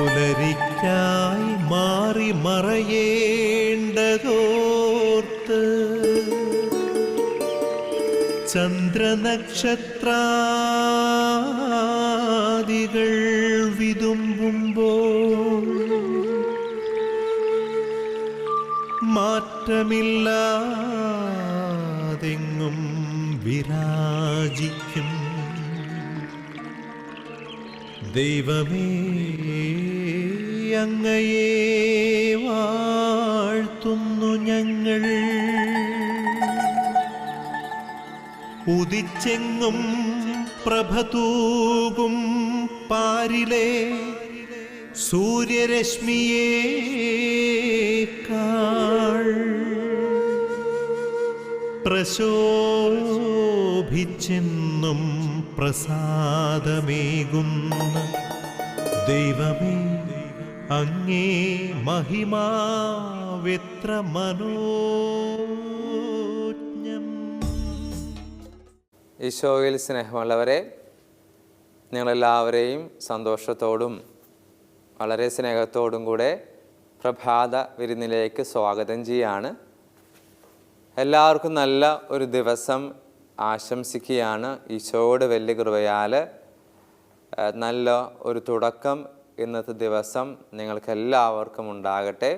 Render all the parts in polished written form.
പുലരിക്കായി മാറി മറയേണ്ടതോർത്ത് ചന്ദ്രനക്ഷത്രാദികൾ വിതുമ്പുമ്പോൾ മാറ്റമില്ലാതെങ്ങും വിരാജിക്കും ദൈവമേ, അങ്ങയെ വാഴ്ത്തുന്നു ഞങ്ങൾ. ഉദിച്ചെങ്ങും പ്രഭതൂകും പാരിലെ സൂര്യരശ്മിയേക്കാൾ പ്രശോഭിച്ചെന്നും പ്രസാദമേകുന്ന ദൈവമേ, അങ്ങേ മഹിമാവെത്ര മനോജ്ഞം. ഈശോയിൽ സ്നേഹമുള്ളവരെ, നിങ്ങളെല്ലാവരെയും സന്തോഷത്തോടും വളരെ സ്നേഹത്തോടും കൂടെ പ്രഭാത വിരുന്നിലേക്ക് സ്വാഗതം ചെയ്യാണ്. എല്ലാവർക്കും നല്ല ഒരു ദിവസം ആശംസിക്കുകയാണ്. ഈശോയുടെ വലിയ കൃപയാൽ നല്ല ഒരു തുടക്കം ഇന്നത്തെ ദിവസം നിങ്ങൾക്കെല്ലാവർക്കും ഉണ്ടാകട്ടെ.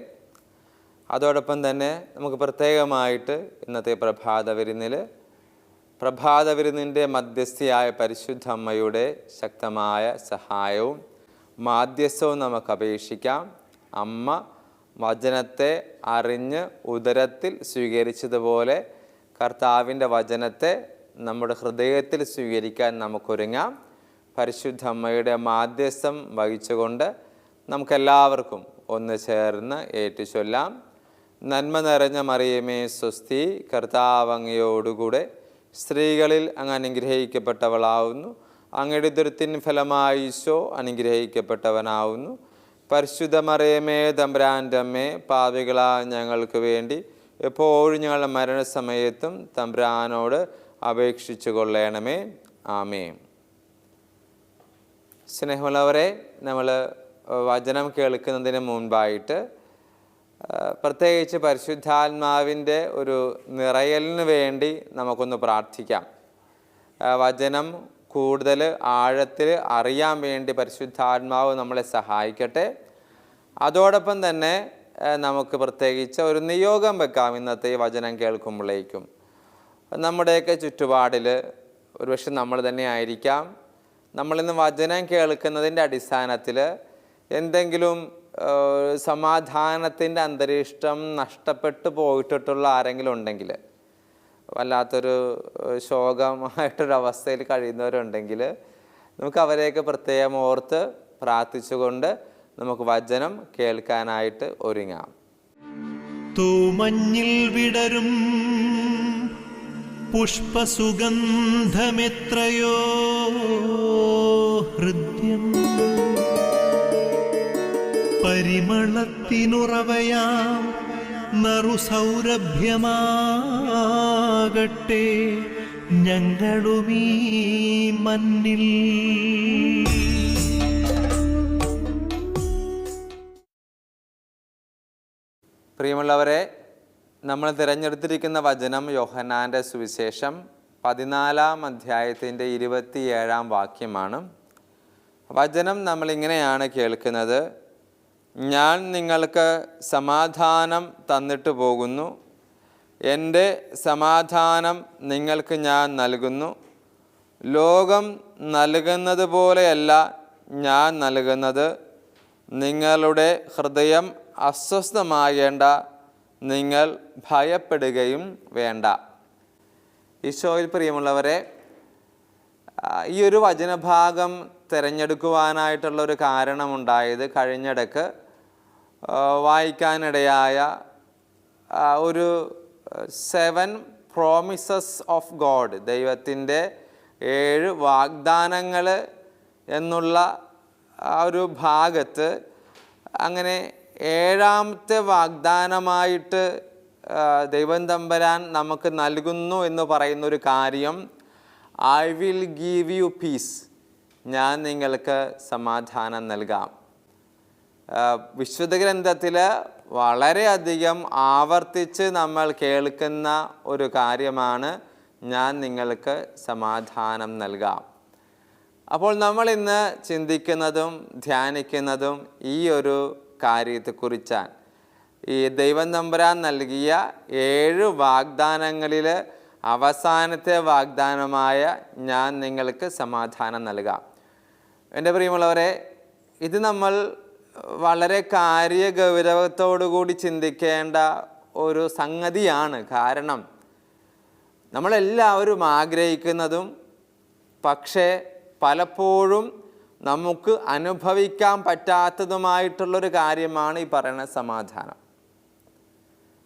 അതോടൊപ്പം തന്നെ നമുക്ക് പ്രത്യേകമായിട്ട് ഇന്നത്തെ പ്രഭാത വിരുന്നിൻ്റെ മധ്യസ്ഥയായ പരിശുദ്ധ അമ്മയുടെ ശക്തമായ സഹായവും മാധ്യസ്ഥവും നമുക്ക് അപേക്ഷിക്കാം. അമ്മ വചനത്തെ അറിഞ്ഞ് ഉദരത്തിൽ സ്വീകരിച്ചതുപോലെ കർത്താവിൻ്റെ വചനത്തെ നമ്മുടെ ഹൃദയത്തിൽ സ്വീകരിക്കാൻ നമുക്കൊരുങ്ങാം. പരിശുദ്ധ അമ്മയുടെ മാധ്യസ്ഥം വഹിച്ചുകൊണ്ട് നമുക്കെല്ലാവർക്കും ഒന്ന് ചേർന്ന് ഏറ്റുചൊല്ലാം. നന്മ നിറഞ്ഞ മറിയമേ സ്വസ്തി, കർത്താവ് അങ്ങയോടുകൂടെ സ്ത്രീകളിൽ അങ്ങ് അനുഗ്രഹിക്കപ്പെട്ടവളാവുന്നു. അങ്ങയുടെ ഉദരത്തിൻ ഫലമായി ഈശോ അനുഗ്രഹിക്കപ്പെട്ടവനാവുന്നു. പരിശുദ്ധ മറിയമേ തമ്പുരാൻ്റെ അമ്മേ, പാപികളായ ഞങ്ങൾക്ക് വേണ്ടി എപ്പോഴും ഞങ്ങളുടെ മരണസമയത്തും തമ്പുരാനോട് അപേക്ഷിച്ചു കൊള്ളണമേ. ആമേൻ. സ്നേഹമുള്ളവരെ, നമ്മൾ വചനം കേൾക്കുന്നതിന് മുൻപായിട്ട് പ്രത്യേകിച്ച് പരിശുദ്ധാത്മാവിൻ്റെ ഒരു നിറയലിന് വേണ്ടി നമുക്കൊന്ന് പ്രാർത്ഥിക്കാം. വചനം കൂടുതൽ ആഴത്തിൽ അറിയാൻ വേണ്ടി പരിശുദ്ധാത്മാവ് നമ്മളെ സഹായിക്കട്ടെ. അതോടൊപ്പം തന്നെ നമുക്ക് പ്രത്യേകിച്ച് ഒരു നിയോഗം വെക്കാം. ഇന്നത്തെ ഈ വചനം കേൾക്കുമ്പോഴേക്കും നമ്മുടെയൊക്കെ ചുറ്റുപാടിൽ ഒരുപക്ഷെ നമ്മൾ തന്നെ ആയിരിക്കാം. നമ്മളിന്ന് വചനം കേൾക്കുന്നതിൻ്റെ അടിസ്ഥാനത്തിൽ എന്തെങ്കിലും സമാധാനത്തിൻ്റെ അന്തരീക്ഷം നഷ്ടപ്പെട്ടു പോയിട്ടുള്ള ആരെങ്കിലും ഉണ്ടെങ്കിൽ, വല്ലാത്തൊരു ശോകമായിട്ടൊരവസ്ഥയിൽ കഴിയുന്നവരുണ്ടെങ്കിൽ നമുക്ക് അവരെയൊക്കെ പ്രത്യേകം ഓർത്ത് പ്രാർത്ഥിച്ചുകൊണ്ട് നമുക്ക് വചനം കേൾക്കാനായിട്ട് ഒരുങ്ങാം. തൂമഞ്ഞിൽ വിടരും പുഷ്പസുഗന്ധമെത്രയോ ഹൃദ്യം, പരിമളത്തിനുറവയാം നറുസൗരഭ്യമാകട്ടെ ഞങ്ങളുമീ മണ്ണിൽ. പ്രിയമുള്ളവരെ, നമ്മൾ തിരഞ്ഞെടുത്തിരിക്കുന്ന വചനം യോഹന്നാൻ്റെ സുവിശേഷം 14-ാം അധ്യായത്തിൻ്റെ 27-ാം വാക്യമാണ്. വചനം നമ്മളിങ്ങനെയാണ് കേൾക്കുന്നത്: ഞാൻ നിങ്ങൾക്ക് സമാധാനം തന്നിട്ട് പോകുന്നു, എൻ്റെ സമാധാനം നിങ്ങൾക്ക് ഞാൻ നൽകുന്നു. ലോകം നൽകുന്നത് പോലെയല്ല ഞാൻ നൽകുന്നത്. നിങ്ങളുടെ ഹൃദയം അസ്വസ്ഥമാകേണ്ട, നിങ്ങൾ ഭയപ്പെടുകയും വേണ്ട. ഈശോയിൽ പ്രിയമുള്ളവരെ, ഈ ഒരു വചനഭാഗം തിരഞ്ഞെടുക്കുവാനായിട്ടുള്ളൊരു കാരണമുണ്ടായത് കഴിഞ്ഞിടക്ക് വായിക്കാനിടയായ ഒരു 7 പ്രോമിസസ് ഓഫ് ഗോഡ്, ദൈവത്തിൻ്റെ 7 വാഗ്ദാനങ്ങൾ എന്നുള്ള ആ ഒരു ഭാഗത്ത് അങ്ങനെ 7ാമത്തെ വാഗ്ദാനമായിട്ട് ദൈവം തമ്പുരാൻ നമുക്ക് നൽകുന്നു എന്ന് പറയുന്നൊരു കാര്യം, I will give you piece, ഞാൻ നിങ്ങൾക്ക് സമാധാനം നൽകാം. വിശുദ്ധ ഗ്രന്ഥത്തിൽ വളരെയധികം ആവർത്തിച്ച് നമ്മൾ കേൾക്കുന്ന ഒരു കാര്യമാണ് ഞാൻ നിങ്ങൾക്ക് സമാധാനം നൽകാം. അപ്പോൾ നമ്മൾ ഇന്ന് ചിന്തിക്കുന്നതും ധ്യാനിക്കുന്നതും ഈ ഒരു കാര്യത്തെക്കുറിച്ചാണ്. ഈ ദൈവം തമ്പുരാൻ നൽകിയ 7 വാഗ്ദാനങ്ങളിൽ അവസാനത്തെ വാഗ്ദാനമായ ഞാൻ നിങ്ങൾക്ക് സമാധാനം നൽകാം. എൻ്റെ പ്രിയമുള്ളവരെ, ഇത് നമ്മൾ വളരെ കാര്യഗൗരവത്തോടു കൂടി ചിന്തിക്കേണ്ട ഒരു സംഗതിയാണ്. കാരണം നമ്മളെല്ലാവരും ആഗ്രഹിക്കുന്നതും പക്ഷേ പലപ്പോഴും നമുക്ക് അനുഭവിക്കാൻ പറ്റാത്തതുമായിട്ടുള്ളൊരു കാര്യമാണ് ഈ പറയുന്ന സമാധാനം,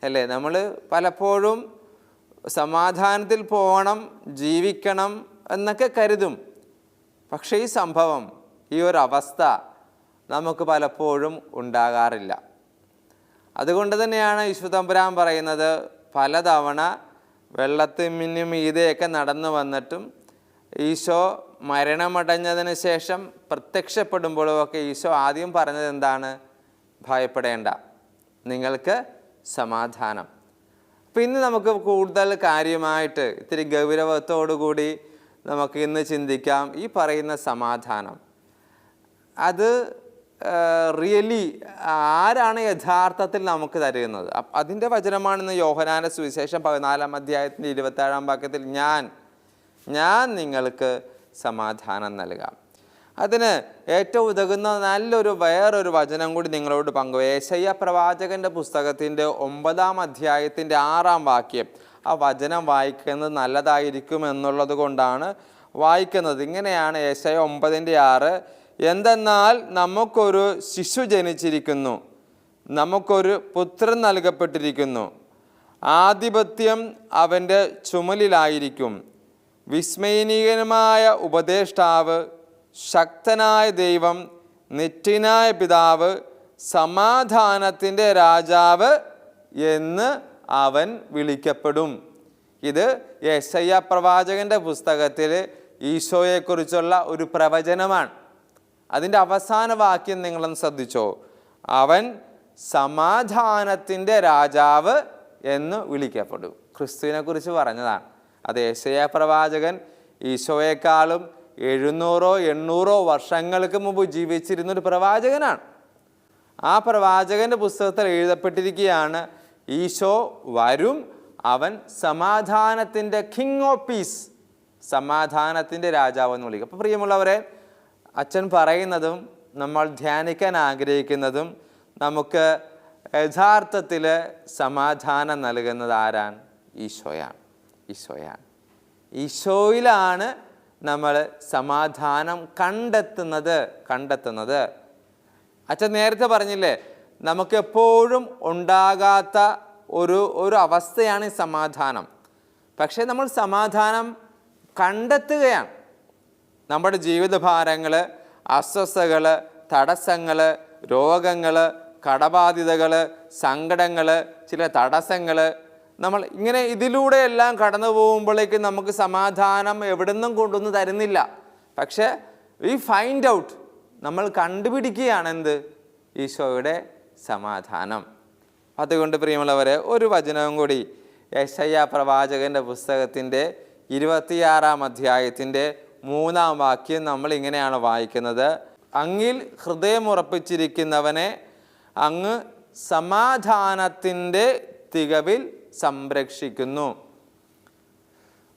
അല്ലേ? നമ്മൾ പലപ്പോഴും സമാധാനത്തിൽ പോകണം, ജീവിക്കണം എന്നൊക്കെ കരുതും. പക്ഷേ ഈ സംഭവം, ഈ ഒരു അവസ്ഥ നമുക്ക് പലപ്പോഴും ഉണ്ടാകാറില്ല. അതുകൊണ്ട് തന്നെയാണ് ഈശോതമ്പുരാൻ പറയുന്നത്, പലതവണ വെള്ളത്തിനു മീതെയൊക്കെ നടന്നു വന്നിട്ടും ഈശോ മരണമടഞ്ഞതിന് ശേഷം പ്രത്യക്ഷപ്പെടുമ്പോഴൊക്കെ ഈശോ ആദ്യം പറഞ്ഞത് എന്താണ്? ഭയപ്പെടേണ്ട, നിങ്ങൾക്ക് സമാധാനം. അപ്പം ഇന്ന് നമുക്ക് കൂടുതൽ കാര്യമായിട്ട് ഇത്തിരി ഗൗരവത്തോടു കൂടി നമുക്ക് ഇന്ന് ചിന്തിക്കാം. ഈ പറയുന്ന സമാധാനം അത് റിയലി ആരാണ് യഥാർത്ഥത്തിൽ നമുക്ക് തരുന്നത്? അതിൻ്റെ വചനമാണെന്ന് യോഹന്നാന്റെ സുവിശേഷം 14-ാം അധ്യായത്തിൻ്റെ 27-ാം വാക്യത്തിൽ ഞാൻ നിങ്ങൾക്ക് സമാധാനം നൽകാം. അതിന് ഏറ്റവും ഉതകുന്ന വേറൊരു വചനം കൂടി നിങ്ങളോട് പങ്കുവയ്ക്കാം. യെശയ്യാ പ്രവാചകൻ്റെ പുസ്തകത്തിൻ്റെ 9-ാം അധ്യായത്തിൻ്റെ 6-ാം വാക്യം. ആ വചനം വായിക്കുന്നത് നല്ലതായിരിക്കും എന്നുള്ളത് കൊണ്ടാണ് വായിക്കുന്നത്. ഇങ്ങനെയാണ് യെശയ്യാ 9:6. എന്തെന്നാൽ നമുക്കൊരു ശിശു ജനിച്ചിരിക്കുന്നു, നമുക്കൊരു പുത്രൻ നൽകപ്പെട്ടിരിക്കുന്നു, ആധിപത്യം അവൻ്റെ ചുമലിലായിരിക്കും. വിസ്മയനീയമായ ഉപദേഷ്ടാവ്, ശക്തനായ ദൈവം, നിത്യനായ പിതാവ്, സമാധാനത്തിൻ്റെ രാജാവ് എന്ന് അവൻ വിളിക്കപ്പെടും. ഇത് യെശയ്യാ പ്രവാചകൻ്റെ പുസ്തകത്തിൽ ഈശോയെക്കുറിച്ചുള്ള ഒരു പ്രവചനമാണ്. അതിൻ്റെ അവസാന വാക്യം നിങ്ങളൊന്ന് ശ്രദ്ധിച്ചോ. അവൻ സമാധാനത്തിൻ്റെ രാജാവ് എന്ന് വിളിക്കപ്പെടും. ക്രിസ്തുവിനെ കുറിച്ച് പറഞ്ഞതാണ്. അത് യെശയ്യാ പ്രവാചകൻ ഈശോയെക്കാളും 700-800 വർഷങ്ങൾക്ക് മുമ്പ് ജീവിച്ചിരുന്നൊരു പ്രവാചകനാണ്. ആ പ്രവാചകൻ്റെ പുസ്തകത്തിൽ എഴുതപ്പെട്ടിരിക്കുകയാണ്, ഈശോ വരും, അവൻ സമാധാനത്തിൻ്റെ കിങ് ഓഫ് പീസ്, സമാധാനത്തിൻ്റെ രാജാവ് എന്ന് വിളിക്കും. അപ്പോൾ പ്രിയമുള്ളവരെ, അച്ഛൻ പറയുന്നതും നമ്മൾ ധ്യാനിക്കാൻ ആഗ്രഹിക്കുന്നതും നമുക്ക് യഥാർത്ഥത്തിൽ സമാധാനം നൽകുന്നത് ആരാണ്? ഈശോയാണ്. ഈശോയിലാണ് നമ്മൾ സമാധാനം കണ്ടെത്തുന്നത്. അച്ഛൻ നേരത്തെ പറഞ്ഞില്ലേ, നമുക്കെപ്പോഴും ഉണ്ടാകാത്ത ഒരു അവസ്ഥയാണ് ഈ സമാധാനം. പക്ഷേ നമ്മൾ സമാധാനം കണ്ടെത്തുകയാണ്. നമ്മുടെ ജീവിതഭാരങ്ങൾ, അസ്വസ്ഥതകൾ, തടസ്സങ്ങൾ, രോഗങ്ങൾ, കടബാധ്യതകൾ, സങ്കടങ്ങൾ, ചില തടസ്സങ്ങൾ, നമ്മൾ ഇങ്ങനെ ഇതിലൂടെയെല്ലാം കടന്നു പോകുമ്പോഴേക്കും നമുക്ക് സമാധാനം എവിടെ നിന്നും കൊണ്ടൊന്നും തരുന്നില്ല. പക്ഷേ വി ഫൈൻഡ് ഔട്ട്, നമ്മൾ കണ്ടുപിടിക്കുകയാണ് എന്ത്? ഈശോയുടെ സമാധാനം. അതുകൊണ്ട് പ്രിയമുള്ളവരെ, ഒരു വചനവും കൂടി യെശയ്യാ പ്രവാചകൻ്റെ പുസ്തകത്തിൻ്റെ 26-ാം അധ്യായത്തിൻ്റെ 3-ാം വാക്യം നമ്മൾ ഇങ്ങനെയാണ് വായിക്കുന്നത്. അങ്ങിൽ ഹൃദയമുറപ്പിച്ചിരിക്കുന്നവനെ അങ്ങ് സമാധാനത്തിൻ്റെ തികവിൽ സംരക്ഷിക്കുന്നു.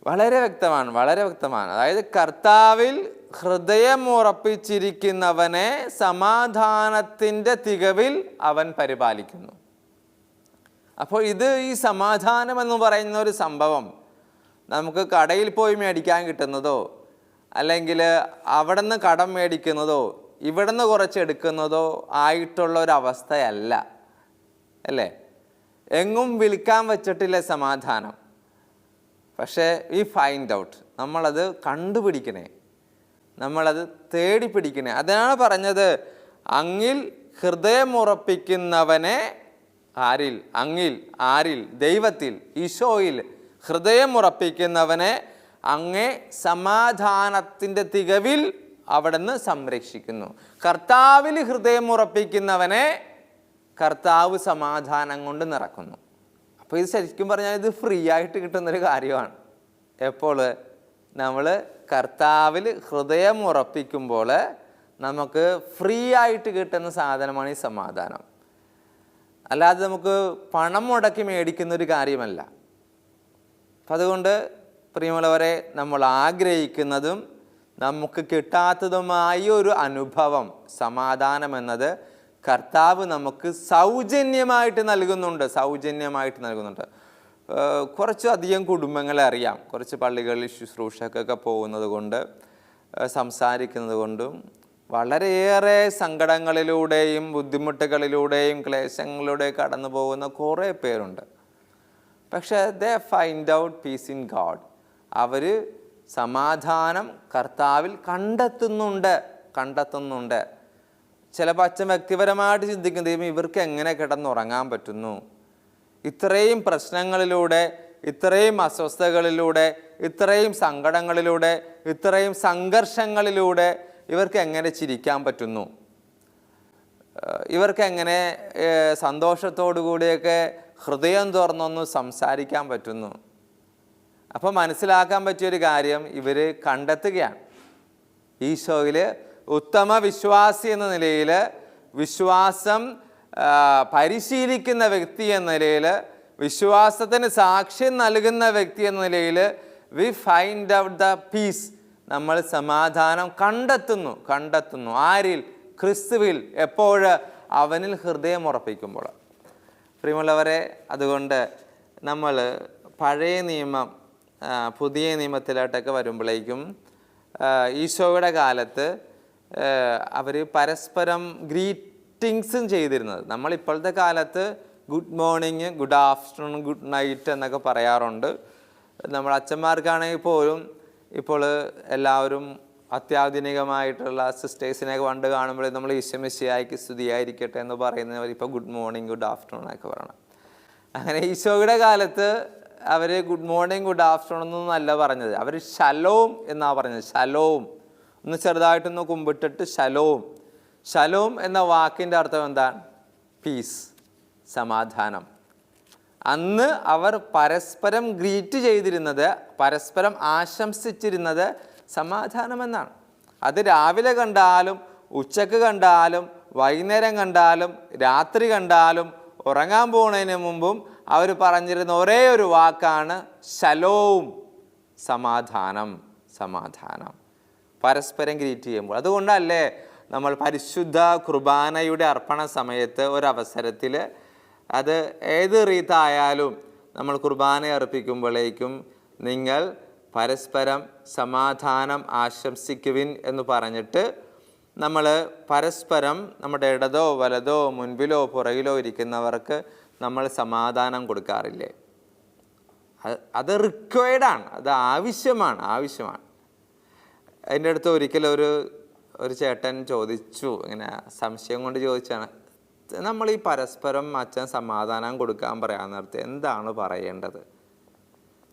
വളരെ വ്യക്തമാണ്. അതായത് കർത്താവിൽ ഹൃദയമുറപ്പിച്ചിരിക്കുന്നവനെ സമാധാനത്തിൻ്റെ തികവിൽ അവൻ പരിപാലിക്കുന്നു. അപ്പോൾ ഈ സമാധാനം എന്ന് പറയുന്ന ഒരു സംഭവം നമുക്ക് കടയിൽ പോയി മേടിക്കാൻ കിട്ടുന്നതോ, അല്ലെങ്കിൽ അവിടെ നിന്ന് കടം മേടിക്കുന്നതോ, ഇവിടെ നിന്ന് കുറച്ചെടുക്കുന്നതോ ആയിട്ടുള്ള ഒരവസ്ഥയല്ല, അല്ലേ? എങ്ങും വിൽക്കാൻ വച്ചിട്ടില്ല സമാധാനം. പക്ഷേ ഈ ഫൈൻഡ് ഔട്ട്, നമ്മളത് കണ്ടുപിടിക്കണേ, നമ്മളത് തേടി പിടിക്കണേ. അതിനാണ് പറഞ്ഞത്, അങ്ങിൽ ഹൃദയമുറപ്പിക്കുന്നവനെ ആരിൽ? ദൈവത്തിൽ, ഈശോയിൽ ഹൃദയമുറപ്പിക്കുന്നവനെ അങ്ങേ സമാധാനത്തിൻ്റെ തികവിൽ അവിടുന്ന് സംരക്ഷിക്കുന്നു. കർത്താവിൽ ഹൃദയം ഉറപ്പിക്കുന്നവനെ കർത്താവ് സമാധാനം കൊണ്ട് നിറക്കുന്നു. അപ്പോൾ ഇത് ശരിക്കും പറഞ്ഞാൽ ഇത് ഫ്രീ ആയിട്ട് കിട്ടുന്നൊരു കാര്യമാണ്. എപ്പോൾ നമ്മൾ കർത്താവിൽ ഹൃദയം ഉറപ്പിക്കുമ്പോൾ നമുക്ക് ഫ്രീ ആയിട്ട് കിട്ടുന്ന സാധനമാണ് ഈ സമാധാനം. അല്ലാതെ നമുക്ക് പണം മുടക്കി മേടിക്കുന്നൊരു കാര്യമല്ല. അപ്പം അതുകൊണ്ട് പ്രിയമുള്ളവരെ, നമ്മൾ ആഗ്രഹിക്കുന്നതും നമുക്ക് കിട്ടാത്തതുമായ ഒരു അനുഭവം, സമാധാനം എന്നത് കർത്താവ് നമുക്ക് സൗജന്യമായിട്ട് നൽകുന്നുണ്ട്. കുറച്ചധികം കുടുംബങ്ങളെ അറിയാം. കുറച്ച് പള്ളികളിൽ ശുശ്രൂഷക്കൊക്കെ പോകുന്നത് കൊണ്ട്, സംസാരിക്കുന്നത് കൊണ്ടും വളരെയേറെ സങ്കടങ്ങളിലൂടെയും ബുദ്ധിമുട്ടുകളിലൂടെയും ക്ലേശങ്ങളിലൂടെയും കടന്നു പോകുന്ന കുറേ പേരുണ്ട്. പക്ഷേ they find out peace in God. അവർ സമാധാനം കർത്താവിൽ കണ്ടെത്തുന്നുണ്ട്. ചിലപ്പോൾ അച്ഛൻ വ്യക്തിപരമായിട്ട് ചിന്തിക്കുന്നത്, ഇവർക്ക് എങ്ങനെ കിടന്നുറങ്ങാൻ പറ്റുന്നു? ഇത്രയും പ്രശ്നങ്ങളിലൂടെ, ഇത്രയും അസ്വസ്ഥതകളിലൂടെ, ഇത്രയും സങ്കടങ്ങളിലൂടെ, ഇത്രയും സംഘർഷങ്ങളിലൂടെ ഇവർക്ക് എങ്ങനെ ചിരിക്കാൻ പറ്റുന്നു? ഇവർക്ക് എങ്ങനെ സന്തോഷത്തോടു കൂടിയൊക്കെ ഹൃദയം തുറന്നൊന്ന് സംസാരിക്കാൻ പറ്റുന്നു? അപ്പോൾ മനസ്സിലാക്കാൻ പറ്റിയൊരു കാര്യം, ഇവർ കണ്ടെത്തുകയാണ്. ഈശോയിൽ ഉത്തമ വിശ്വാസി എന്ന നിലയിൽ, വിശ്വാസം പരിശീലിക്കുന്ന വ്യക്തി എന്ന നിലയിൽ, വിശ്വാസത്തിന് സാക്ഷ്യം നൽകുന്ന വ്യക്തി എന്ന നിലയിൽ we find out the peace. നമ്മൾ സമാധാനം കണ്ടെത്തുന്നു. ആരിൽ? ക്രിസ്തുവിൽ. എപ്പോൾ? അവനിൽ ഹൃദയം ഉറപ്പിക്കുമ്പോൾ. പ്രിയമുള്ളവരെ, അതുകൊണ്ട് നമ്മൾ പഴയ നിയമം പുതിയ നിയമത്തിലോട്ടൊക്കെ വരുമ്പോഴേക്കും ഈശോയുടെ കാലത്ത് അവർ പരസ്പരം ഗ്രീറ്റിങ്സും ചെയ്തിരുന്നത്. നമ്മൾ ഇപ്പോഴത്തെ കാലത്ത് good morning, good afternoon, good night എന്നൊക്കെ പറയാറുണ്ട്. നമ്മൾ അച്ഛന്മാർക്കാണെങ്കിൽ പോലും ഇപ്പോൾ എല്ലാവരും അത്യാധുനികമായിട്ടുള്ള സിസ്റ്റേഴ്സിനെയൊക്കെ പണ്ട് കാണുമ്പോൾ നമ്മൾ ഈശോമിശിഹായ്ക്ക് സ്തുതിയായിരിക്കട്ടെ എന്ന് പറയുന്നവർ ഇപ്പോൾ ഗുഡ് മോർണിംഗ്, ഗുഡ് ആഫ്റ്റർനൂൺ എന്നൊക്കെ പറയണം. അങ്ങനെ ഈശോയുടെ കാലത്ത് അവർ ഗുഡ് മോർണിംഗ്, ഗുഡ് ആഫ്റ്റർനൂൺ എന്നല്ല പറഞ്ഞത്. അവർ ശലോം എന്നാണ് പറഞ്ഞത്. ശലോം ഒന്ന് ചെറുതായിട്ടൊന്ന് കുമ്പിട്ടിട്ട് ശലോം എന്ന വാക്കിൻ്റെ അർത്ഥം എന്താണ്? പീസ്, സമാധാനം. അന്ന് അവർ പരസ്പരം ഗ്രീറ്റ് ചെയ്തിരുന്നത്, പരസ്പരം ആശംസിച്ചിരുന്നത് സമാധാനമെന്നാണ്. അത് രാവിലെ കണ്ടാലും, ഉച്ചക്ക് കണ്ടാലും, വൈകുന്നേരം കണ്ടാലും, രാത്രി കണ്ടാലും, ഉറങ്ങാൻ പോകുന്നതിന് മുമ്പും അവർ പറഞ്ഞിരുന്ന ഒരേ ഒരു വാക്കാണ് ശലോം, സമാധാനം. പരസ്പരം ഗ്രീറ്റ് ചെയ്യുമ്പോൾ. അതുകൊണ്ടല്ലേ നമ്മൾ പരിശുദ്ധ കുർബാനയുടെ അർപ്പണ സമയത്ത് ഒരവസരത്തിൽ, അത് ഏത് റീത്തായാലും നമ്മൾ കുർബാന അർപ്പിക്കുമ്പോഴേക്കും നിങ്ങൾ പരസ്പരം സമാധാനം ആശംസിക്കുവിൻ എന്ന് പറഞ്ഞിട്ട് നമ്മൾ പരസ്പരം നമ്മുടെ ഇടതോ വലതോ മുൻപിലോ പുറകിലോ ഇരിക്കുന്നവർക്ക് നമ്മൾ സമാധാനം കൊടുക്കാറില്ലേ? അത് റിക്വയർഡാണ്, അത് ആവശ്യമാണ്. എൻ്റെ അടുത്ത് ഒരിക്കലും ഒരു ചേട്ടൻ ചോദിച്ചു, ഇങ്ങനെ സംശയം കൊണ്ട് ചോദിച്ചാണ്, നമ്മൾ ഈ പരസ്പരം അച്ഛൻ സമാധാനം കൊടുക്കാൻ പറയാൻ നേരത്തെ എന്താണ് പറയേണ്ടത്?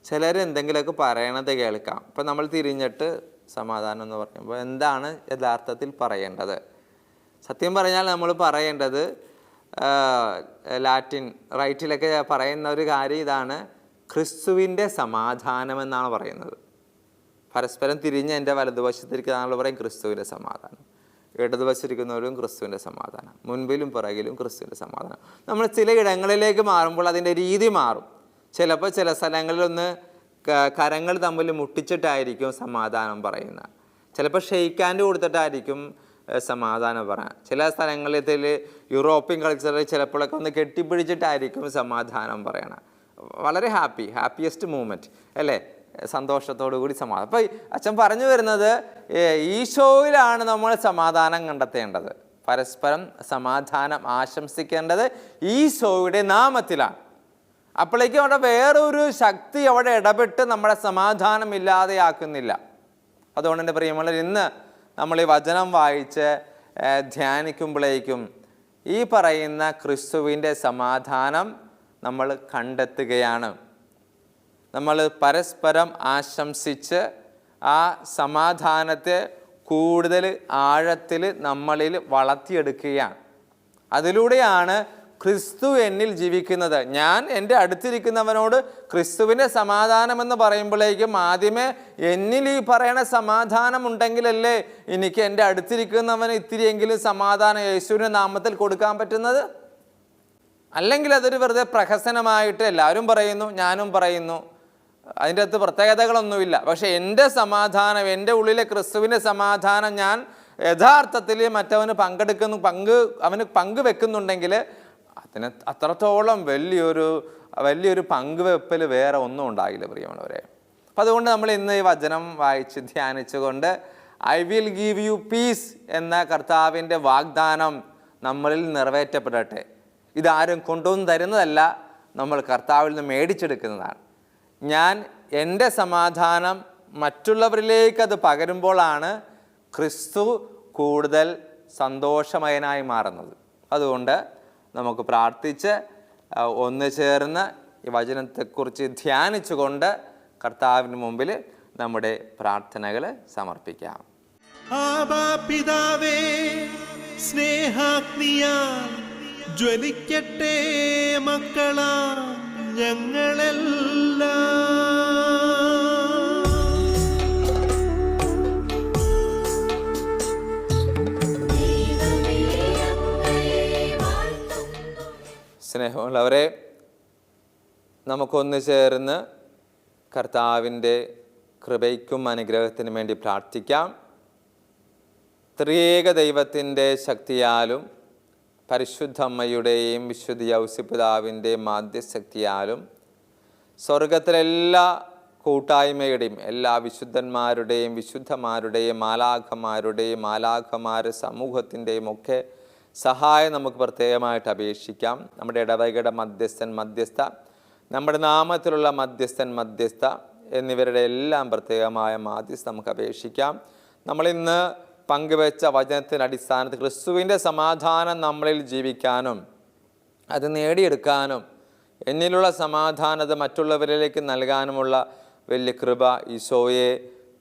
ചിലർ എന്തെങ്കിലുമൊക്കെ പറയണത് കേൾക്കാം. ഇപ്പം നമ്മൾ തിരിഞ്ഞിട്ട് സമാധാനം എന്ന് പറയുമ്പോൾ എന്താണ് യഥാർത്ഥത്തിൽ പറയേണ്ടത്? സത്യം പറഞ്ഞാൽ നമ്മൾ പറയേണ്ടത് ലാറ്റിൻ റൈറ്റിലൊക്കെ പറയുന്ന ഒരു കാര്യം ഇതാണ്, ക്രിസ്തുവിൻ്റെ സമാധാനം എന്നാണ് പറയുന്നത്. പരസ്പരം തിരിഞ്ഞ് എൻ്റെ വലതുവശത്തിരിക്കുന്ന പറയും ക്രിസ്തുവിൻ്റെ സമാധാനം, ഇടതുവശത്തിരിക്കുന്നവരും ക്രിസ്തുവിൻ്റെ സമാധാനം, മുൻപിലും പിറകിലും ക്രിസ്തുവിൻ്റെ സമാധാനം. നമ്മൾ ചില ഇടങ്ങളിലേക്ക് മാറുമ്പോൾ അതിൻ്റെ രീതി മാറും. ചിലപ്പോൾ ചില സ്ഥലങ്ങളിലൊന്ന് കരങ്ങൾ തമ്മിൽ മുട്ടിച്ചിട്ടായിരിക്കും സമാധാനം പറയുന്നത്. ചിലപ്പോൾ ഷെയ്ക്ക് ഹാൻഡ് കൊടുത്തിട്ടായിരിക്കും സമാധാനം പറയാം. ചില സ്ഥലങ്ങളിൽ യൂറോപ്യൻ കൾച്ചറിൽ ചിലപ്പോഴൊക്കെ ഒന്ന് കെട്ടിപ്പിടിച്ചിട്ടായിരിക്കും സമാധാനം പറയണം. വളരെ ഹാപ്പിയസ്റ്റ് മൂമെൻറ്റ് അല്ലേ? സന്തോഷത്തോടു കൂടി സമാധാനം. അപ്പോൾ അച്ഛൻ പറഞ്ഞു വരുന്നത്, ഈശോയിലാണ് നമ്മൾ സമാധാനം കണ്ടെത്തേണ്ടത്. പരസ്പരം സമാധാനം ആശംസിക്കേണ്ടത് ഈശോയുടെ നാമത്തിലാണ്. അപ്പോഴേക്കും അവിടെ വേറൊരു ശക്തി അവിടെ ഇടപെട്ട് നമ്മുടെ സമാധാനം ഇല്ലാതെയാക്കുന്നില്ല. അതുകൊണ്ട് എൻ്റെ പ്രിയമുള്ളവർ, ഇന്ന് നമ്മൾ ഈ വചനം വായിച്ച് ധ്യാനിക്കുമ്പോഴേക്കും ഈ പറയുന്ന ക്രിസ്തുവിൻ്റെ സമാധാനം നമ്മൾ കണ്ടെത്തുകയാണ്. നമ്മൾ പരസ്പരം ആശംസിച്ച് ആ സമാധാനത്തെ കൂടുതൽ ആഴത്തിൽ നമ്മളിൽ വളർത്തിയെടുക്കുകയാണ്. അതിലൂടെയാണ് ക്രിസ്തു എന്നിൽ ജീവിക്കുന്നത്. ഞാൻ എൻ്റെ അടുത്തിരിക്കുന്നവനോട് ക്രിസ്തുവിൻ്റെ സമാധാനമെന്ന് പറയുമ്പോഴേക്കും ആദ്യമേ എന്നിൽ ഈ പറയണ സമാധാനം ഉണ്ടെങ്കിലല്ലേ എനിക്ക് എൻ്റെ അടുത്തിരിക്കുന്നവന് ഇത്തിരിയെങ്കിലും സമാധാനം യേശുവിൻ്റെ നാമത്തിൽ കൊടുക്കാൻ പറ്റുന്നത്. അല്ലെങ്കിൽ അതൊരു വെറുതെ പ്രഹസനമായിട്ട് എല്ലാവരും പറയുന്നു, ഞാനും പറയുന്നു, അതിൻ്റെ അകത്ത് പ്രത്യേകതകളൊന്നുമില്ല. പക്ഷേ എൻ്റെ സമാധാനം, എൻ്റെ ഉള്ളിലെ ക്രിസ്തുവിൻ്റെ സമാധാനം ഞാൻ യഥാർത്ഥത്തിൽ മറ്റവന് അവന് പങ്കുവെക്കുന്നുണ്ടെങ്കിൽ അതിന് അത്രത്തോളം വലിയൊരു പങ്കുവെപ്പൽ വേറെ ഒന്നും ഉണ്ടാകില്ല പ്രിയമുള്ളവരെ. അപ്പം അതുകൊണ്ട് നമ്മൾ ഇന്ന് ഈ വചനം വായിച്ച് ധ്യാനിച്ചുകൊണ്ട് I will give you peace എന്ന കർത്താവിൻ്റെ വാഗ്ദാനം നമ്മളിൽ നിറവേറ്റപ്പെടട്ടെ. ഇതാരും കൊണ്ടുവന്ന് തരുന്നതല്ല, നമ്മൾ കർത്താവിൽ നിന്ന് മേടിച്ചെടുക്കുന്നതാണ്. ഞാൻ എൻ്റെ സമാധാനം മറ്റുള്ളവരിലേക്ക് അത് പകരുമ്പോഴാണ് ക്രിസ്തു കൂടുതൽ സന്തോഷമയനായി മാറുന്നത്. അതുകൊണ്ട് നമുക്ക് പ്രാർത്ഥിച്ച് ഒന്ന് ചേർന്ന് ഈ വചനത്തെക്കുറിച്ച് ധ്യാനിച്ചുകൊണ്ട് കർത്താവിന് മുമ്പിൽ നമ്മുടെ പ്രാർത്ഥനകൾ സമർപ്പിക്കാം. ആബാ പിതാവേ, സ്നേഹാഗ്നിയാൽ ജ്വലിക്കട്ടെ മക്കളാ ഞങ്ങളെല്ലാം. സ്നേഹമുള്ളവരെ, നമുക്കൊന്ന് ചേർന്ന് കർത്താവിൻ്റെ കൃപയ്ക്കും അനുഗ്രഹത്തിനും വേണ്ടി പ്രാർത്ഥിക്കാം. ത്രിയേക ദൈവത്തിൻ്റെ ശക്തിയാലും പരിശുദ്ധ അമ്മയുടെയും വിശുദ്ധ യൗസിപിതാവിൻ്റെയും മാധ്യശക്തിയാലും സ്വർഗത്തിലെല്ലാ കൂട്ടായ്മയുടെയും എല്ലാ വിശുദ്ധന്മാരുടെയും വിശുദ്ധമാരുടെയും മാലാഖമാരുടെ സമൂഹത്തിൻ്റെയും ഒക്കെ സഹായം നമുക്ക് പ്രത്യേകമായിട്ട് അപേക്ഷിക്കാം. നമ്മുടെ ഇടവകയുടെ മധ്യസ്ഥ, നമ്മുടെ നാമത്തിലുള്ള മധ്യസ്ഥ എന്നിവരുടെ എല്ലാം പ്രത്യേകമായ മാധ്യസ്ഥ നമുക്ക് അപേക്ഷിക്കാം. നമ്മളിന്ന് പങ്കുവെച്ച വചനത്തിൻ്റെ അടിസ്ഥാനത്തിൽ ക്രിസ്തുവിൻ്റെ സമാധാനം നമ്മളിൽ ജീവിക്കാനും അത് നേടിയെടുക്കാനും എന്നിലുള്ള സമാധാനത മറ്റുള്ളവരിലേക്ക് നൽകാനുമുള്ള വലിയ കൃപ ഈശോയെ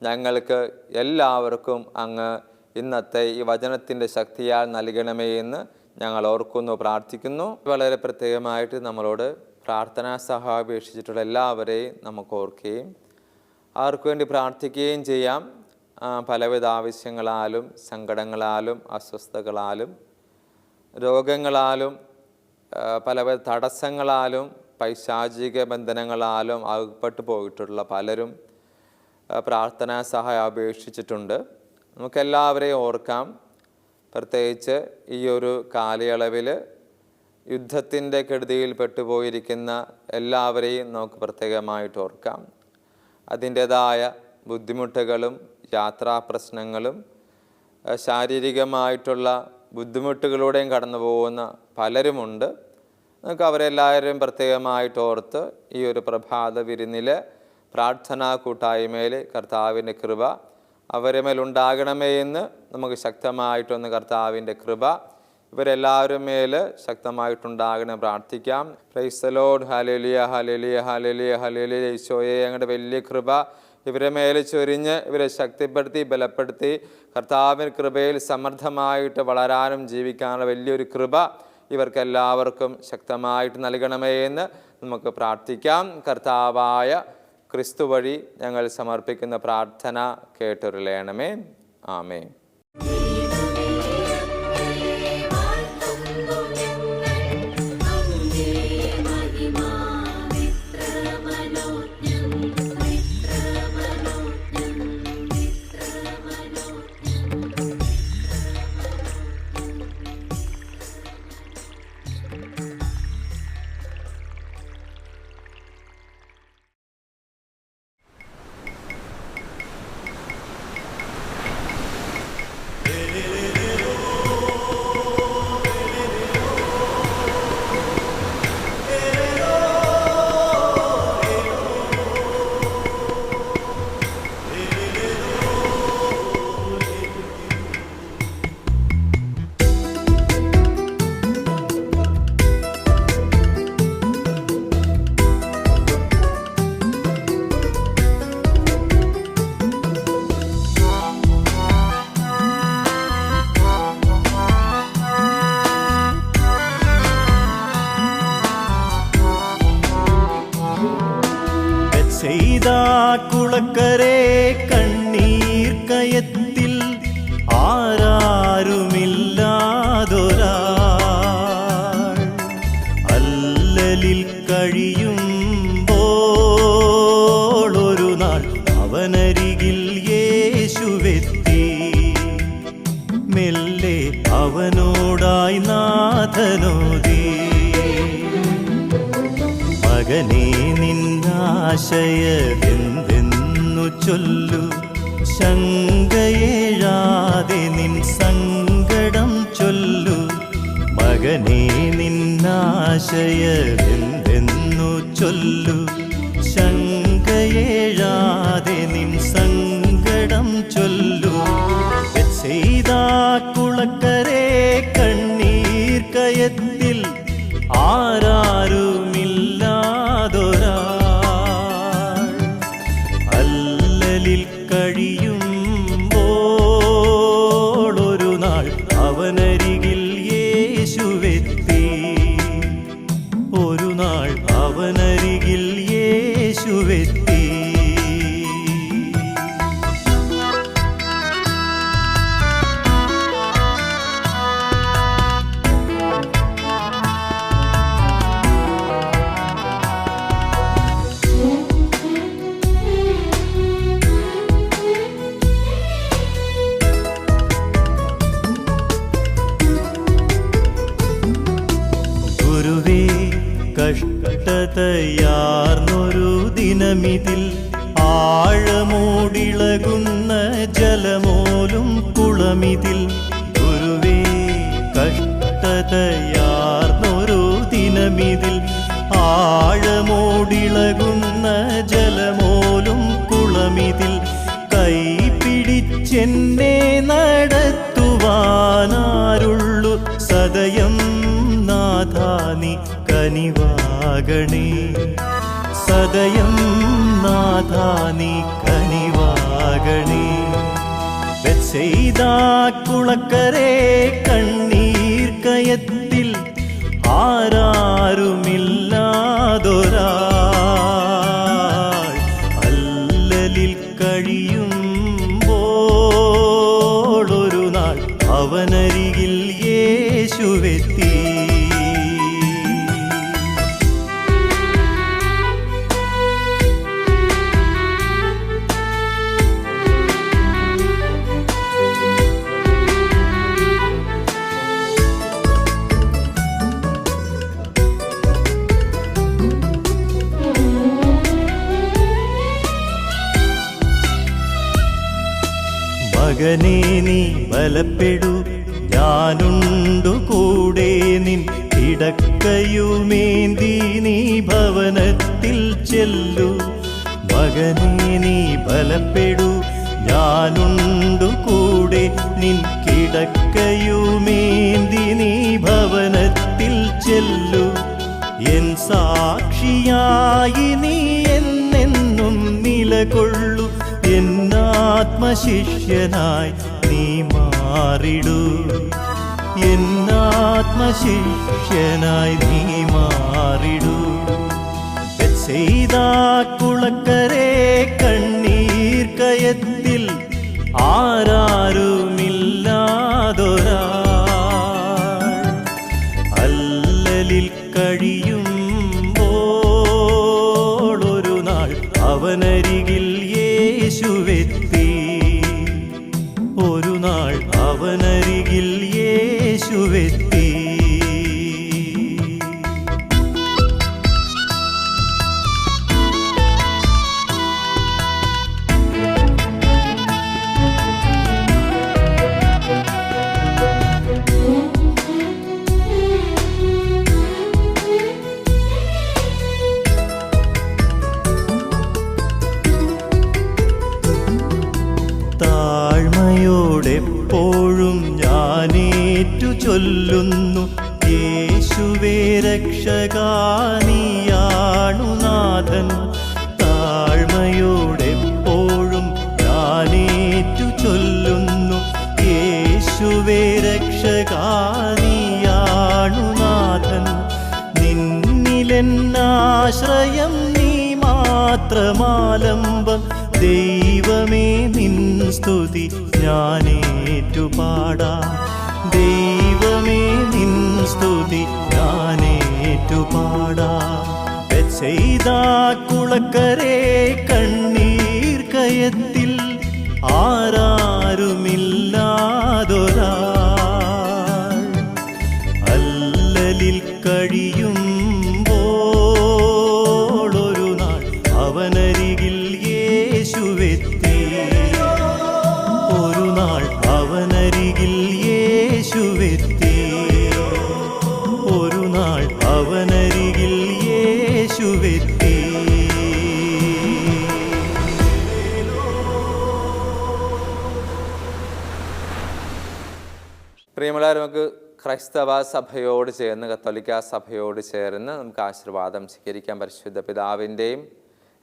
ഞങ്ങൾക്ക് എല്ലാവർക്കും അങ്ങ് ഇന്നത്തെ ഈ വചനത്തിൻ്റെ ശക്തിയാൽ നൽകണമേ എന്ന് ഞങ്ങൾ ഓർക്കുന്നു, പ്രാർത്ഥിക്കുന്നു. വളരെ പ്രത്യേകമായിട്ട് നമ്മളോട് പ്രാർത്ഥനാ സഹായം അപേക്ഷിച്ചിട്ടുള്ള എല്ലാവരെയും നമുക്ക് ഓർക്കുകയും അവർക്ക് വേണ്ടി പ്രാർത്ഥിക്കുകയും ചെയ്യാം. പലവിധ ആവശ്യങ്ങളാലും സങ്കടങ്ങളാലും അസ്വസ്ഥതകളാലും രോഗങ്ങളാലും പലവിധ തടസ്സങ്ങളാലും പൈശാചിക ബന്ധനങ്ങളാലും അകപ്പെട്ടു പോയിട്ടുള്ള പലരും പ്രാർത്ഥനാ സഹായം അപേക്ഷിച്ചിട്ടുണ്ട്. നമുക്കെല്ലാവരെയും ഓർക്കാം. പ്രത്യേകിച്ച് ഈ ഒരു കാലയളവിൽ യുദ്ധത്തിൻ്റെ കെടുതിയിൽ പെട്ടുപോയിരിക്കുന്ന എല്ലാവരെയും നമുക്ക് പ്രത്യേകമായിട്ട് ഓർക്കാം. അതിൻ്റേതായ ബുദ്ധിമുട്ടുകളും യാത്രാ പ്രശ്നങ്ങളും ശാരീരികമായിട്ടുള്ള ബുദ്ധിമുട്ടുകളിലൂടെയും കടന്നു പോകുന്ന പലരുമുണ്ട്. നമുക്ക് അവരെല്ലാവരെയും പ്രത്യേകമായിട്ട് ഓർത്ത് ഈ ഒരു പ്രഭാത വിരുന്നിൽ പ്രാർത്ഥനാ കൂട്ടായ്മയിൽ കർത്താവിൻ്റെ കൃപ അവരെ മേലുണ്ടാകണമേ എന്ന് നമുക്ക് ശക്തമായിട്ടൊന്ന് കർത്താവിൻ്റെ കൃപ ഇവരെല്ലാവരും മേൽ ശക്തമായിട്ടുണ്ടാകണം പ്രാർത്ഥിക്കാം. Praise the Lord. Hallelujah, hallelujah, hallelujah, hallelujah. ഈശോയെ ഞങ്ങളുടെ വലിയ കൃപ ഇവരെ മേൽ ചൊരിഞ്ഞ് ഇവരെ ശക്തിപ്പെടുത്തി ബലപ്പെടുത്തി കർത്താവിൻ്റെ കൃപയിൽ സമൃദ്ധമായിട്ട് വളരാനും ജീവിക്കാനുള്ള വലിയൊരു കൃപ ഇവർക്കെല്ലാവർക്കും ശക്തമായിട്ട് നൽകണമേ എന്ന് നമുക്ക് പ്രാർത്ഥിക്കാം. കർത്താവായ ക്രിസ്തു വഴി ഞങ്ങൾ സമർപ്പിക്കുന്ന പ്രാർത്ഥന കേട്ടുരുളയണമേ. ആമേൻ. കുളക്കരെ കണ്ണീർ കയത്തിൽ ആരാരുമില്ലാതൊരാൾ അല്ലലിൽ കഴിയുമ്പോൾ ഒരു നാൾ അവനരികിൽ യേശുവെത്തി. മെല്ലെ അവനോടായി നാഥനോദി, മകനേ നിന്നാശയമെന്തെന്നു ചൊല്ലു, ശങ്കയേഴാതെ നിൻ സങ്കടം ചൊല്ലു. മകനേ നിന്നാശയമെന്തെന്നു ചൊല്ലു, ശങ്കയേഴാതെ നിൻ സങ്കടം ചൊല്ലു. ബെത്സയിദാ കുളക്കരെ കണ്ണീർ കയത്തിൽ ആരാരുമില്ലാതൊരാൾ അല്ലലിൽ കഴിയുമ്പോൾ ഒരു നാൾ അവനരികിൽ യേശുവെത്തി. ഒരു നാൾ അവനരികിൽ യേശുവെത്തി. ഗുരുവേ, കഷ്ടതയാർന്നൊരു ദിനമിതിൽ ആഴമോടിളകുന്ന ജലമോലും കുളമിതിൽ. ഗുരുവേ, കഷ്ടതയാർന്നൊരു ദിനമിതിൽ ആഴമോടിളകുന്ന ജലമോലും കുളമിതിൽ. കൈപിടിച്ചെന്നെ നടത്തുവാനാരുള്ളു, സദയം നാഥാ നീ കനിവാകണേ. സദയം നാഥാ നീ കനിവാകണേ. ബെത്സയിദാ കുളക്കരെ കണ്ണീർ കയത്തിൽ ആരാരുമില്ലാതൊരാൾ അല്ലലിൽ കഴിയുമ്പോൾ ഒരു നാൾ അവനരികിൽ യേശുവെത്തി. മകനേ നീ ബലപ്പെടൂ, ഞാനുണ്ടു കൂടെ. നിൻ കിടക്കയുമേന്തി നീ ഭവനത്തിൽ ചെല്ലു. മകനേ നീ ബലപ്പെടൂ, ഞാനുണ്ടു കൂടെ. നിൻ കിടക്കയുമേന്തി നീ ഭവനത്തിൽ ചെല്ലു. എൻ സാക്ഷിയായി നീ എന്നെന്നും നിലകൊള്ളു. എന്നാത്മശിഷ്യനായി നീ മാറിടൂ. എന്നാത്മശിഷ്യനായി നീ മാറിടൂ. ബെത്സയിദാ കുളക്കരെ കണ്ണീർ കയത്തിൽ ആരാരുമില്ലാതൊരാൾ അല്ലലിൽ കഴിയുമ്പോൾ ഒരു നാൾ അവനരികിൽ യേശുവെത്തി. ഒരു നാൾ അവനരികിൽ യേശുവെത്തി. താഴ്മയോടെപ്പോഴും ഞാനേറ്റു ചൊല്ലുന്നു, യേശുവേ രക്ഷകാ നീയാണു നാഥൻ. താഴ്മയോടെപ്പോഴും ഞാനേറ്റു ചൊല്ലുന്നു, യേശുവേ രക്ഷകാ നീയാണു നാഥൻ. നിന്നിലെന്നാശ്രയം നീ മാത്രം മാത്രമാലംബം. ദൈവമേ നിൻ സ്തുതി ഞാനേറ്റുപാടാം. ദൈവമേ നിൻ സ്തുതി ഞാനേറ്റുപാടാം. ബെത്സയിദാ കുളക്കരെ കണ്ണീർ കയത്തിൽ ആരാരുമില്ലാതൊരാൾ അല്ലലിൽ കഴിയുമ്പോൾ ഒരു നാൾ അവനരികിൽ യേശുവെത്തി. ഒരു നാൾ അവനരികിൽ യേശുവെത്തി. ഒരു നാൾ അവനരികിൽ യേശുവെത്തി. പ്രിയമുള്ളവർ, നമുക്ക് ക്രൈസ്തവ സഭയോട് ചേർന്ന്, കത്തോലിക്ക സഭയോട് ചേർന്ന് നമുക്ക് ആശീർവാദം സ്വീകരിക്കാൻ പരിശുദ്ധ പിതാവിൻ്റെയും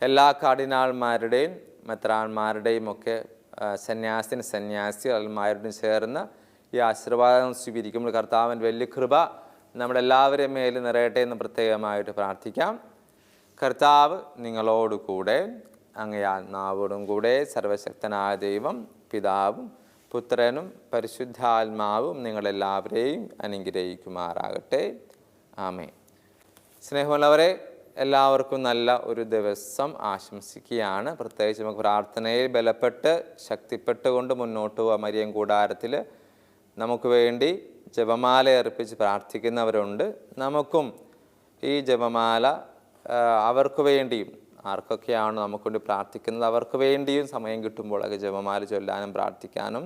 എല്ലാ കാർഡിനാൾമാരുടെയും മെത്രാന്മാരുടെയും ഒക്കെ സന്യാസിമാരോടും ചേർന്ന് ഈ ആശീർവാദം സ്വീകരിക്കുമ്പോൾ കർത്താവിൻ്റെ വലിയ കൃപ നമ്മുടെ എല്ലാവരുടെയും മേൽ നിറയട്ടെ എന്ന് പ്രത്യേകമായിട്ട് പ്രാർത്ഥിക്കാം. കർത്താവ് നിങ്ങളോടുകൂടെ, അങ്ങേ ആത്മാവോടും കൂടെ. സർവശക്തനായ ദൈവം പിതാവും പുത്രനും പരിശുദ്ധാത്മാവും നിങ്ങളെല്ലാവരെയും അനുഗ്രഹിക്കുമാറാകട്ടെ. ആമേൻ. സ്നേഹമുള്ളവരെ, എല്ലാവർക്കും നല്ല ഒരു ദിവസം ആശംസിക്കുകയാണ്. പ്രത്യേകിച്ച് നമുക്ക് പ്രാർത്ഥനയിൽ ബലപ്പെട്ട് ശക്തിപ്പെട്ടുകൊണ്ട് മുന്നോട്ട് പോകാം. മരിയൻ കൂടാരത്തിൽ നമുക്ക് വേണ്ടി ജപമാല അർപ്പിച്ച് പ്രാർത്ഥിക്കുന്നവരുണ്ട്. നമുക്കും ഈ ജപമാല അവർക്ക് വേണ്ടിയും, ആർക്കൊക്കെയാണ് നമുക്ക് വേണ്ടി പ്രാർത്ഥിക്കുന്നത് അവർക്ക് വേണ്ടിയും സമയം കിട്ടുമ്പോഴൊക്കെ ജപമാല ചൊല്ലാനും പ്രാർത്ഥിക്കാനും,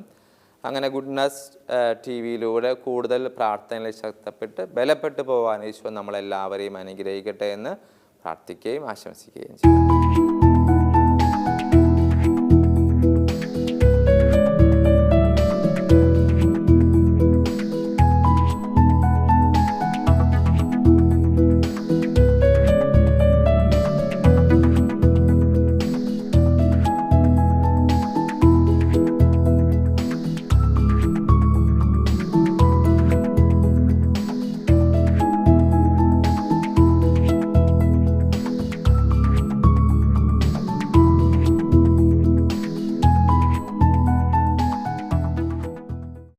അങ്ങനെ ഗുഡ്നസ് TV-യിലൂടെ കൂടുതൽ പ്രാർത്ഥനയിൽ ശക്തിപ്പെട്ട് ബലപ്പെട്ടു പോകാൻ ഈശോ നമ്മളെല്ലാവരെയും അനുഗ്രഹിക്കട്ടെ എന്ന് പ്രാർത്ഥിക്കുകയും ആശംസിക്കുകയും ചെയ്യാം.